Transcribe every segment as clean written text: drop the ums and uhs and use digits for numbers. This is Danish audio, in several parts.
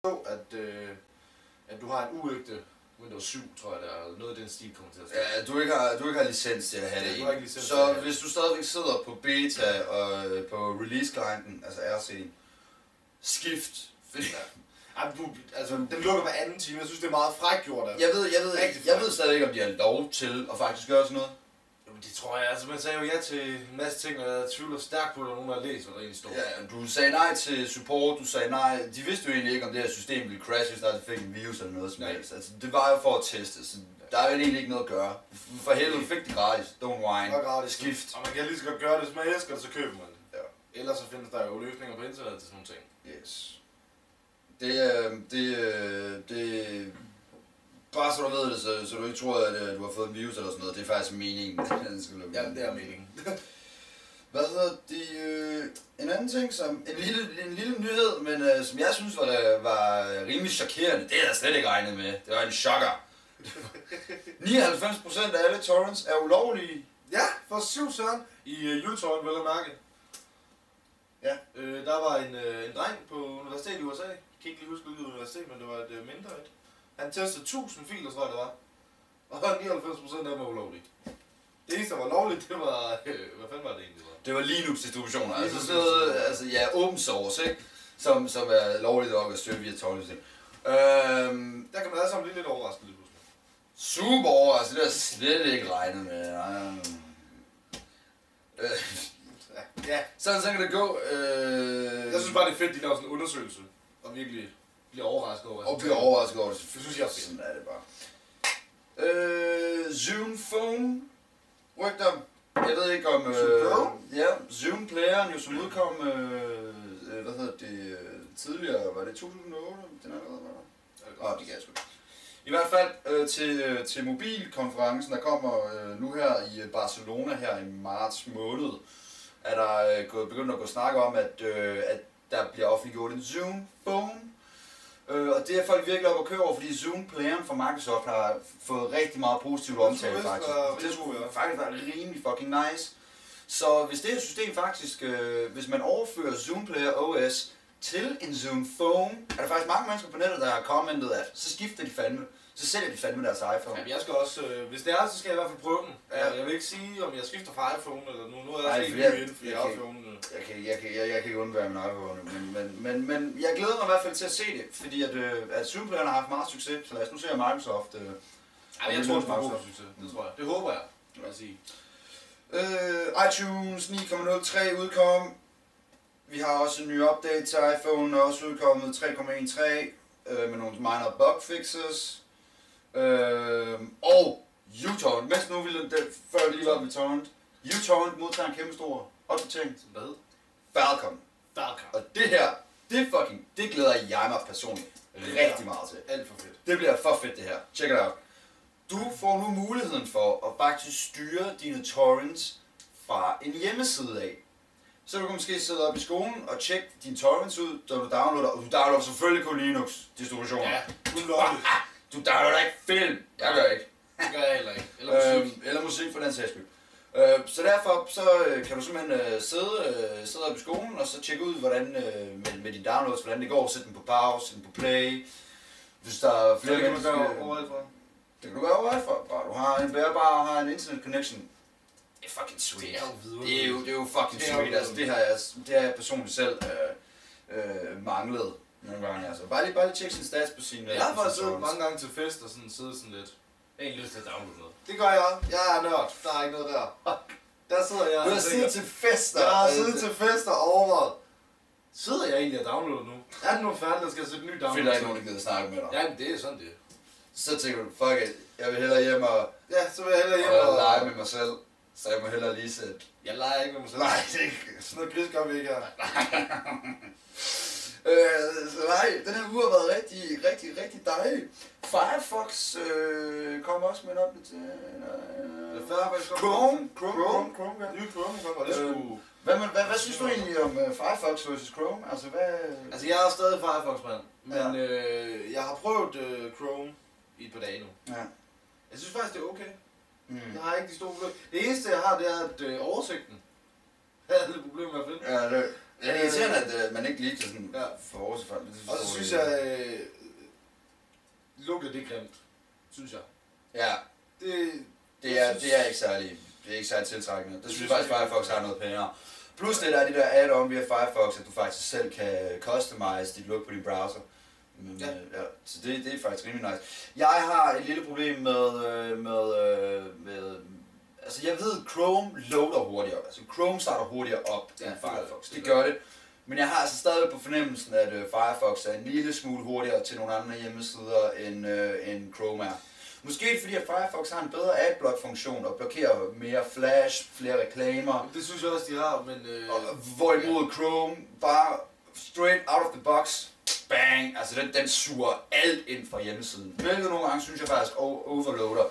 at du har en uægte Windows 7, tror jeg, der er noget af den stil kommer til at stå. Ja, du ikke har licens til at have det i. Så hvis du stadigvæk sidder på beta og på release-clienten, altså RC'en, skift. Den lukker hver anden time. Jeg synes, det er meget frækt gjort. Jeg ved stadig ikke, om de har lov til at faktisk gøre sådan noget. Jamen, det tror jeg. Altså, man sagde jo ja til en masse ting, og jeg tvivler stærkt på, at nogen har læst, hvad der egentlig står. Ja, du sagde nej til support, du sagde nej. De vidste jo egentlig ikke, om det her system ville crash, hvis der fik en virus eller noget som helst. Altså, det var jo for at teste, så der er jo egentlig ikke noget at gøre. For helvede fik det gratis. Don't whine. Gratis. Skift. Og man kan lige så godt gøre det, hvis man elsker det, så køber man det. Ja. Ellers så findes der jo løsninger på internettet til sådan nogle ting. Yes. Det bare så du ved det, så du ikke tror, at du har fået en virus eller sådan noget. Det er faktisk meningen. Ja, det er meningen. Hvad hedder det? En anden ting, som en lille nyhed, men som jeg synes var rimelig chokerende. Det havde jeg slet ikke regnet med. Det var en chokker. 99% af alle torrents er ulovlige. Ja, for 7 søren i Utah, vel at mærke. Ja. Der var en dreng på universitet i USA. Jeg kan ikke lige huske, hvilket universitet, men det var et mindre et. Han testede 1000 filer, tror jeg det var. Og 99% af dem var ulovlige. Det eneste, der var lovligt, det var... hvad fanden var det egentlig? Det var Linux-distributioner. Altså sådan noget, open source, ikke? Som er lovligt nok at støtte via torrent-system. Der kan man alle sammen blive lidt overrasket lige pludselig. Super overrasket, det har jeg slet ikke regnet med. Ja. Så kan det gå. Jeg synes bare, det er fedt, de laver sådan en undersøgelse. Og virkelig bliver overrasket over det. Og bliver overrasket over det. Det synes jeg er fedt. Sådan er det bare. Zoom Phone. Rygter. Jeg ved ikke om... Zoom Playeren jo som udkom... tidligere. Var det 2008? Den allerede var der? Det kan jeg sgu ikke. I hvert fald til mobilkonferencen, der kommer nu her i Barcelona her i marts måned, er der begyndt at gå snak om, at der bliver offentliggjort en Zoom Phone. Og det er folk virkelig op at køre over, fordi Zoom Playeren fra Microsoft har fået rigtig meget positivt omtale faktisk. Det skulle faktisk være rimelig fucking nice. Så hvis det her system faktisk, hvis man overfører Zoom Player OS til en Zoom Phone, er der faktisk mange mennesker på nettet, der har kommentet, at så skifter de fandme. Så sælger de fandme deres iPhone. Jamen, jeg skal også, hvis det er, så skal jeg i hvert fald prøve den. Ja. Jeg vil ikke sige, om jeg skifter fra iPhone, eller nu er jeg ikke helt inden for iPhone. Jeg kan ikke undvære min iPhone, men jeg glæder mig i hvert fald til at se det, fordi at Zoom-playerne har haft meget succes, så lad os nu se Microsoft. Jeg tror, det er god succes, det tror jeg. Det håber jeg, vil jeg sige. iTunes 9.03 udkom. Vi har også en ny update til iPhone, også udkommet 3.13 med nogle minor bug fixes. Og uTorrent, mens nu ville det før lige var med torrent. uTorrent modtager en kæmpe stor opdatering. Hvad? Falcon. Og det her, det glæder jeg mig personligt rigtig meget til. Alt for fedt. Det bliver for fedt det her. Check it out. Du får nu muligheden for at faktisk styre dine torrents fra en hjemmeside af. Så du kan måske sidde op i skolen og tjekke dine torrents ud, da du downloader, og du downloader selvfølgelig kun Linux-distributioner. Ja, ulovligt. Du downloader ikke film. Jeg gør ikke. Det gør jeg heller ikke. Eller musik for den sags skyld. Så derfor så kan du simpelthen sidde op i skolen og så tjekke ud, hvordan med dine downloads, hvordan det går. Sætte dem på pause, sætte dem på play. Hvis der er flere mennesker... Det kan du gøre overalt fra. Det kan du gøre overalt fra. Bare du har en bærbar og har en internet connection. Det er fucking sweet. Det er jo fucking sweet. Altså, det har jeg personligt selv manglet nogle gange. Altså. Bare lige tjekke sin stats på sine... Jeg har faktisk siddet mange gange til fest og siddet sådan lidt. Jeg har ikke lyst til at downloade noget. Det gør jeg. Jeg er nørd. Der er ikke noget der. Der sidder jeg. Du har siddet til fester. Jeg har siddet til fester og overvejet. Sidder jeg egentlig og downloader nu? Er det nu færdigt, der skal sætte en ny download? Finder ikke nogen, der gider snakke med dig. Ja, det er sådan det. Så tænker du, fuck it. Jeg vil hellere hjem og... Ja, så vil jeg hellere hjem og... lege med mig selv. Så jeg må hellere lige sætte... Jeg leger ikke med mig selv. Nej, det er ikke... Sådan noget gris gør vi ikke her. Så nej, den her uge har været rigtig dejlig. Firefox kom også med en opdatering. Chrome, ja. Nye Chrome kom, og det skulle... Hvad synes du egentlig om Firefox versus Chrome? Altså jeg er stadig Firefox-mand, men jeg har prøvet Chrome i et par dage nu. Ja. Jeg synes faktisk, det er okay. Jeg har ikke de store problemer. Det eneste jeg har, det er at oversigten. Jeg havde lidt problemer med at finde. Ja, Ja, det er irriterende, at man ikke lige kan sådan få sig frem. Og så synes jeg, lukket det er grimt, synes jeg. Ja, det er ikke særlig, tiltrækkende. Det synes jeg faktisk, Firefox har noget pænere. Plus det der er de der add-on via Firefox, at du faktisk selv kan customize dit look på din browser. Men, så det er faktisk rimelig nice. Jeg har et lille problem med altså jeg ved, Chrome loader hurtigere. Altså Chrome starter hurtigere op end Firefox. Det gør det. Men jeg har altså stadig på fornemmelsen, at Firefox er en lille smule hurtigere til nogle andre hjemmesider end Chrome er. Måske fordi at Firefox har en bedre adblock-funktion og blokerer mere flash, flere reklamer. Det synes jeg også, de har, men... Hvorimod Chrome bare straight out of the box, bang, altså den suger alt ind fra hjemmesiden. Hvilket nogle gange synes jeg faktisk overloader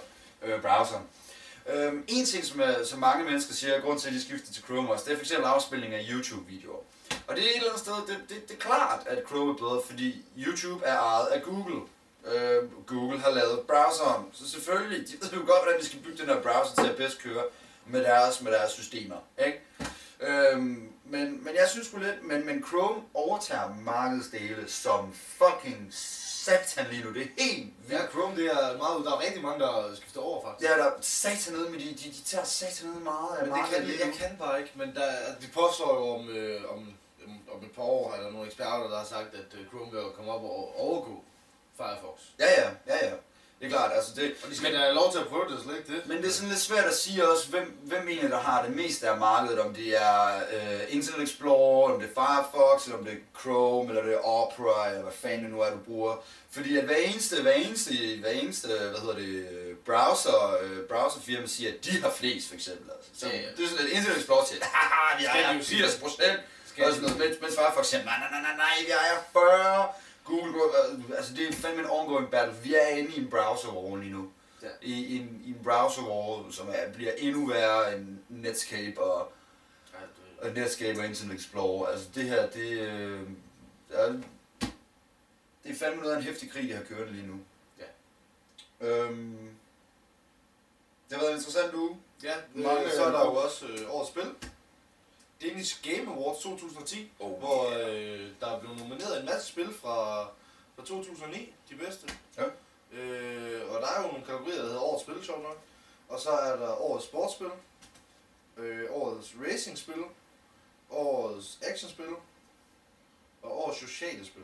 browseren. En ting, som mange mennesker siger, grund til at de skifter til Chrome også, det er f.eks. afspilning af YouTube-videoer. Og det er et eller andet sted, det er klart, at Chrome er bedre, fordi YouTube er ejet af Google. Google har lavet browseren, så selvfølgelig, de ved jo godt, hvordan de skal bygge den her browser til at bedst køre med deres systemer, ikke? Men jeg synes sgu lidt, men Chrome overtager markedsdele som fucking satan lige nu, det er helt vildt. Ja, Chrome det er meget, der er rigtig mange, der skifter over faktisk. Ja, der er satan nede, men de tager satan nede meget af det. Men jeg kan bare ikke, men de påstår jo om et par år, er der nogle eksperter, der har sagt, at Chrome vil komme op og overgå Firefox. Ja. Det er klart, altså det... Og de skal da have lov til at prøve det, slet ikke det. Men det er sådan lidt svært at sige også, hvem egentlig der har det meste af markedet, om det er Internet Explorer, om det er Firefox, eller om det er Chrome, eller det er Opera, eller hvad fanden det nu er, du bruger. Fordi at hver eneste browserfirma siger, at de har flest, for eksempel. Altså. Så det er sådan et Internet Explorer til, haha, vi ejer 80%, og sådan noget, mens Firefox siger, nej, vi ejer 40%. Google, altså det er fandme en ongoing battle. Vi er inde i en browser war lige nu. Ja. I en browser war, som bliver endnu værre end Netscape og Internet Explorer. Altså det her, det er fandme noget af en heftig krig, de har kørt lige nu. Ja. Det har været en interessant uge. Ja, så er der jo også årets spil. Danish Game Awards 2010, hvor der er blevet nomineret en masse spil fra 2009, de bedste. Ja. Og der er jo nogle kategorier, der hedder årets spil, sjovt nok. Og så er der årets sportsspil, årets racingspil, årets actionspil og årets sociale spil.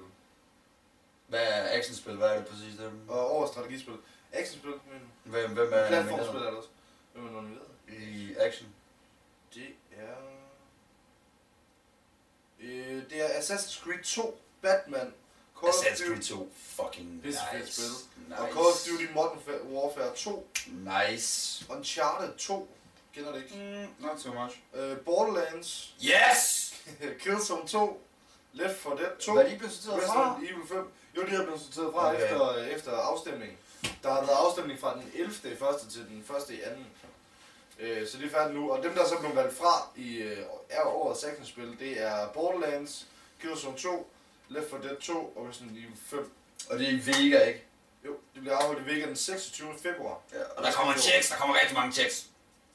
Hvad er actionspil? Hvad er det præcis? Og årets strategispil. Actionspil, men... Hvem er platformspil er der også. Hvem er nomineret? I action? Det er Assassin's Creed 2, Batman, Assassin's Creed 2, fucking nice. Spil. Og Call of Duty Modern Warfare 2. Nice. Uncharted 2. Kender det ikke? Not so much. Borderlands. Yes! Killzone 2. Left 4 Dead 2. Hvad er de blevet sorteret fra? Resident Evil 5. Jo, de er blevet sorteret fra efter afstemningen. Der har været afstemning fra den 11. i første til den 1. i anden. Så det er færdigt nu, og dem der så blev valgt fra i årets actionspil, det er Borderlands, Killzone 2, Left 4 Dead 2 og Resident Evil 5. Og det er i Vega, ikke? Jo, det bliver afholdt i Vega den 26. februar. Ja, og der kommer checks, der kommer rigtig mange checks.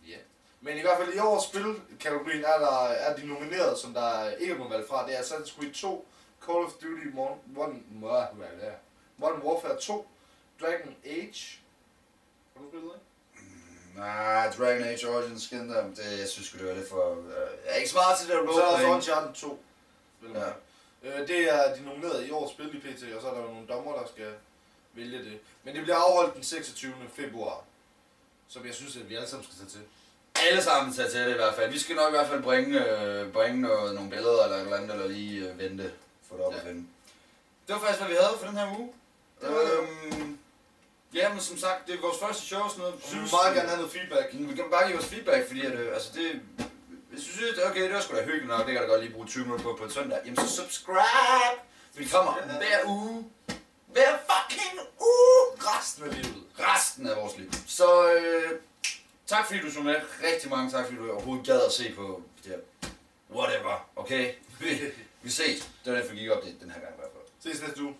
Ja. Men i hvert fald i årets spilkategorien er de nomineret, som der ikke er blevet valgt fra. Det er Assassin's Creed 2, Call of Duty Modern Warfare 2, Dragon Age. Har du spillet det? Nej, Dragon Age Origins skin der, det jeg synes det var lidt for... jeg er ikke så meget til det der roleplaying. Så er der Uncharted 2. Ja. Det er de nomineret i årets spil i PT, og så er der nogle dommer, der skal vælge det. Men det bliver afholdt den 26. februar, som jeg synes, at vi alle sammen skal tage til. Alle sammen tage til det i hvert fald. Vi skal nok i hvert fald bringe nogle billeder eller et eller andet, eller lige vente for det op at finde. Det var faktisk, hvad vi havde for den her uge. Ja, men som sagt, det er vores første show og sådan noget. Vi vil meget gerne have noget feedback. Vi kan bare give os feedback, fordi at, altså det... Hvis du synes, okay, det var sgu da hyggeligt nok, det kan da godt lige bruge 20 minutter på en søndag. Jamen så subscribe! Vi kommer hver uge. Hver fucking uge! Resten af vores liv. Så tak fordi du så med. Rigtig mange tak fordi du overhovedet gad at se på det her. Whatever, okay? Vi ses. Det var derfor, vi gik op det den her gang i hvert fald. Ses næste uge.